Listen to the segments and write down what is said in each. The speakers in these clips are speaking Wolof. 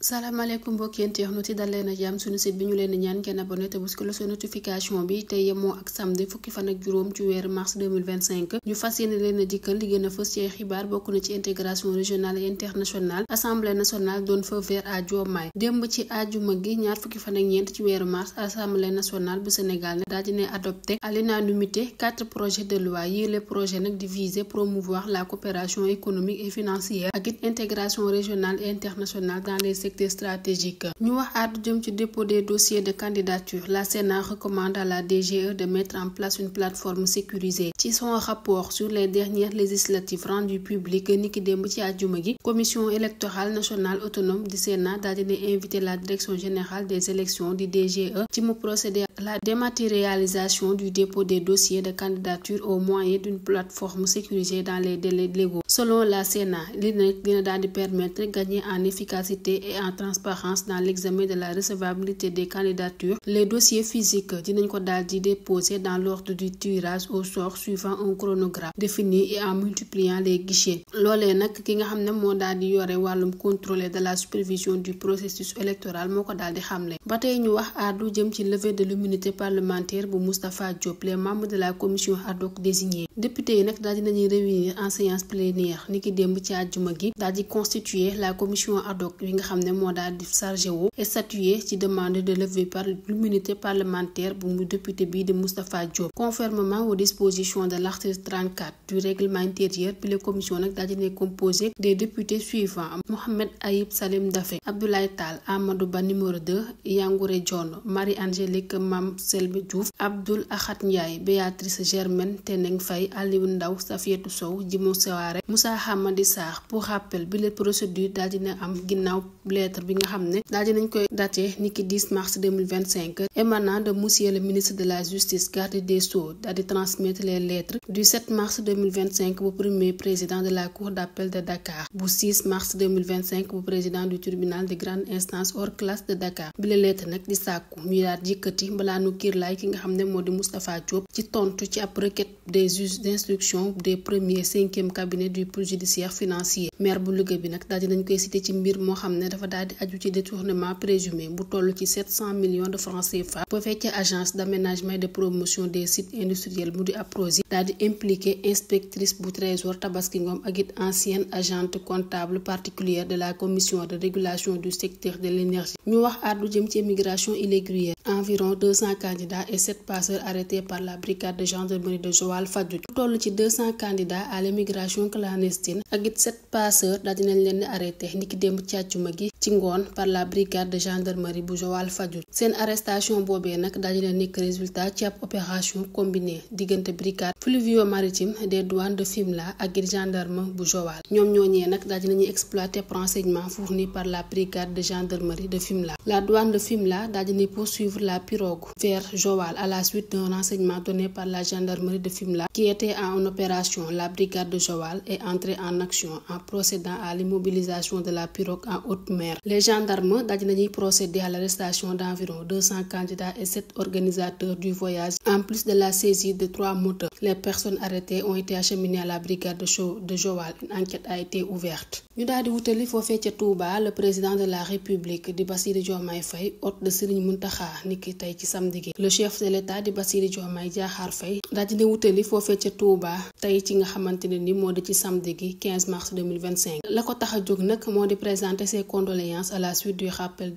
salaamaaleykum mbokki internautes yi dal leen a jàmm suñu site bi ñu leen di ñaan ngeen abonné te bës ko notification bi te yemoo ak samedi fukki fan ak juróom ci weeru mars 2025 ñu fas yéene leen a dikkal li gën a fës ci xibaar bokk na ci intégration régionale et internationale assemblée nationale doon feu vert à Diomaye démb ci àjjuma gi ñaar fukki fan ak ñeent ci weeru mars assemblée nationale bu Sénégal ne daal dina adopté à l'unanimité 4 projets de loi yi les projets nag di viser promouvoir la coopération économique et financière ak it intégration régionale et internationale dans les secteurs stratégiques. Ñu wax àddu jëm ci dépôt des dossiers de candidature. La Sénat recommande à la DGE de mettre en place une plateforme sécurisée. Ci son rapport sur les dernières législatives rendues publiques niki démb ci àjjuma gi commission électorale nationale autonome du Sénat daal dina invité la direction générale des élections du DGE ci mu procéder à la dématérialisation du dépôt des dossiers de candidature au moyen d'une plateforme sécurisée dans les délais légaux. Selon la Sénat, li nag dina daal di permettre gagner en efficacité et en transparence dans l'examen de la recevabilité des candidatures. Les dossiers physiques dinañ ko daal di déposer dans l'ordre du tirage au sort suivant un chronogramme défini et en multipliant les guichets. Loolee nag ki nga xam ne moo daal di yore wàllum contrôle de la supervision du processus électoral moo ko daal di xamle. Ba tey ñu wax àddu jëm ci levée de l'immunité parlementaire bu Moustapha Diop, les membres de la commission ad hoc désignés. Député yi nag daal dinañuy réunir en séance plénière niki démb ci àjjuma gi daal di constituer la commission ad hoc yi nga xam ne moo daal di chargé wu et statuer ci demande de levée par l'immunité parlementaire bu mu député bii de Moustapha Diop. Conformément aux dispositions de l'article 34 du règlement intérieur bi la commission nag daal dina composée des députés suivants: Mohamed Ayib Salim Daffé, Abdoulaye Tall, Amadou Ba numéro 2, Yangouré Dione, Marie-Angélique Mame Selbe Diouf, Abdoul Ahad Ndiaye, Béatrice Germaine Teneng Faye, Aliou Ndaw, Safiatou Sow, Djimo Seware, Moussa Hamadi Sarr. Pour rappel bi la procédure daal dina am ginnaaw lettre bi nga xam ne daal dinañ koy daté niki 10 mars 2025 émanant de monsieur le ministre de la justice garde des sceaux daal di transmettre les lettres du 7 mars 2025 bu premier président de la cour d'appel de Dakar, bu 6 mars 2025 bu président du tribunal de grande instance hors classe de Dakar. bi la lettre nag di sàkku ñu daal yëkkati mbalaanu kiirlaay ki nga xam ne moo di Moustapha Diop ci tontu ci ab requête des juges d'instruction des premiers 5e cabinet du pôle judiciaire financier. maire bu Louga bi nag daal dinañ koy cité ci mbir moo xam ne dafa daal di aju ci détournement présumé bu toll ci 700 millions de francs CFA bu fekkee agence d'aménagement et de promotion des sites industriels mu di APROSI daal di impliqué inspectrice bu trésor Tabaski Ngom ak it ancienne agente comptable particulière de la commission de régulation du secteur de l'énergie. ñu wax àddu jëm ci immigration irrégulière. Environ 200 candidats et 7 passeurs arrêtés par la brigade de gendarmerie de Joal Fadiouth. lu toll ci 200 candidats à l'immigration clandestine ak it 7 passeurs daal dinañ leen arrêté niki démb ci àjjuma gi ci ngoon par la brigade de gendarmerie bu Joal Fadiouth. Seen arrestation boobee nag daal dina nekk résultat ci ab opération combinée diggante brigade fluvio-maritime des douanes de Fimela ak it gendarme bu Joal. ñoom ñooñee nag daal dinañuy exploiter renseignements fournis par la brigade de gendarmerie de Fimela. La douane de Fimela daal dina poursuivre la pirogue vers Joal à la suite d'un renseignement donné par la gendarmerie de Fimela qui était en opération. La brigade de Joal est entrée en action en procédant à l'immobilisation de la pirogue en haute mer. Les gendarmes daal dinañuy procéder à l'arrestation d'environ 200 candidats et 7 organisateurs du voyage en plus de la saisie de 3 moteurs. Les personnes arrêtées ont été acheminées à la brigade de Joal. Une enquête a été ouverte. ñu daal di wutali foofee ca Touba. Le président de la République di Bassirou Diomaye Faye hôte de Serigne Mountakha niki tey ci samedi gi. Le chef de l'État di Bassirou Diomaye Diakhar Faye daal dina wutali foofee ca Touba tey ci nga xamante ne ni moo di ci samedi gi 15 mars 2025. la ko tax a jóg nag moo di présenter ses condoléances à la suite du rappel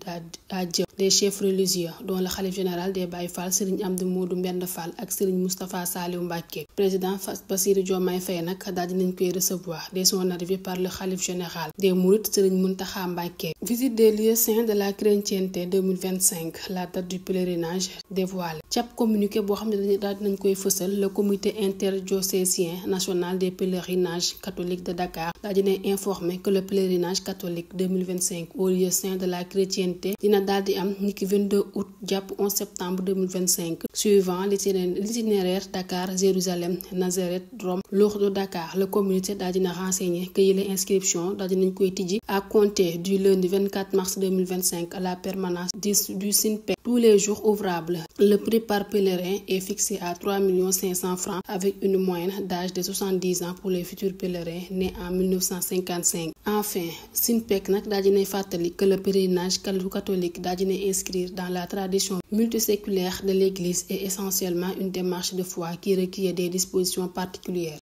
à Dieu des chefs religieux dont le khalife général des Baye Fall Serigne Amdi Modou Mbend Fall ak Serigne Moustapha Saliou Mbacké. Président Bassirou Diomaye Faye nag daal dinañ koy recevoir dès son arrivée par le khalife général des Mourides Serigne Mountakha Mbacké. Visite des lieux saints de la chrétienté 2025. La date du pèlerinage dévoilée. ci ab communiqué boo xam ne daal dinañ koy fësal le comité interdiocésain national des pèlerinages catholiques de Dakar daal dina informer que le pèlerinage catholique 2025 au lieu saint de la chrétienté dina daal di am niki 22 août jàpp 11 septembre 2025 suivant l'itinéraire Dakar Jérusalem Nazareth Rome Lourdes Dakar. Le comité daal dina renseigner que yile inscription daal dinañ koy tijji à compter du lundi 24 mars 2025 à la permanence du SINPEC tous les jours ouvrables. Le prix par pèlerin est fixé à 3 500 000 francs avec une moyenne d'âge de 70 ans pour les futurs pèlerins nés en 1955. Enfin, SYNPEC nag daa dinay fàttali que le pèlerinage catholique daa dinay inscrire dans la tradition multiséculaire de l'Église est essentiellement une démarche de foi qui requiert des dispositions particulières.